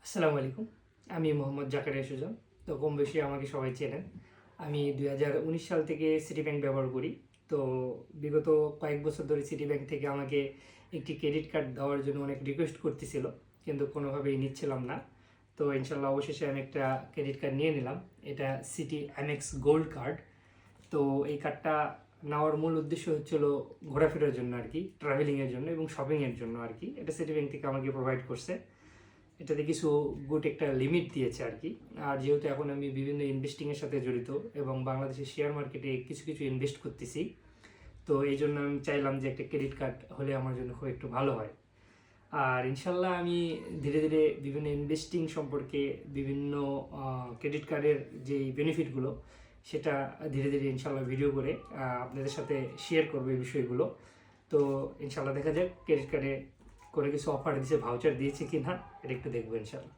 আসসালামু আলাইকুম। আমি মোহাম্মদ জাকারিয়া সুজন। তো কম বেশি আমাকে সবাই চেনেন। আমি ২০১৯ সাল থেকে সিটি ব্যাংক ব্যবহার করি। তো বিগত কয়েক বছর ধরে সিটি ব্যাংক থেকে আমাকে একটি ক্রেডিট কার্ড দেওয়ার জন্য অনেক রিকোয়েস্ট করতেছিল, কিন্তু কোনোভাবেই নিচ্ছিলাম না। তো ইনশাল্লাহ অবশেষে আমি একটা ক্রেডিট কার্ড নিয়ে নিলাম। এটা সিটি অ্যামেক্স গোল্ড কার্ড। তো এই কার্ডটা নেওয়ার মূল উদ্দেশ্য হচ্ছিল ঘোরাফেরার জন্য আর কি, ট্রাভেলিংয়ের জন্য এবং শপিংয়ের জন্য আর কি। এটা সিটি ব্যাংক থেকে আমাকে প্রোভাইড করছে। এটাতে কিছু গুড একটা লিমিট দিয়েছে আর কি। আর যেহেতু এখন আমি বিভিন্ন ইনভেস্টিংয়ের সাথে জড়িত এবং বাংলাদেশের শেয়ার মার্কেটে কিছু কিছু ইনভেস্ট করতেছি, তো এই জন্য আমি চাইলাম যে একটা ক্রেডিট কার্ড হলে আমার জন্য খুব একটু ভালো হয়। আর ইনশাল্লাহ আমি ধীরে ধীরে বিভিন্ন ইনভেস্টিং সম্পর্কে, বিভিন্ন ক্রেডিট কার্ডের যেই বেনিফিটগুলো, সেটা ধীরে ধীরে ইনশাল্লাহ ভিডিও করে আপনাদের সাথে শেয়ার করবো এই বিষয়গুলো। তো ইনশাল্লাহ দেখা যাক ক্রেডিট কার্ডে করে কিছু অফার দিয়েছে, ভাউচার দিয়েছে কি না, এটা একটু দেখবো ইনশাল্লাহ।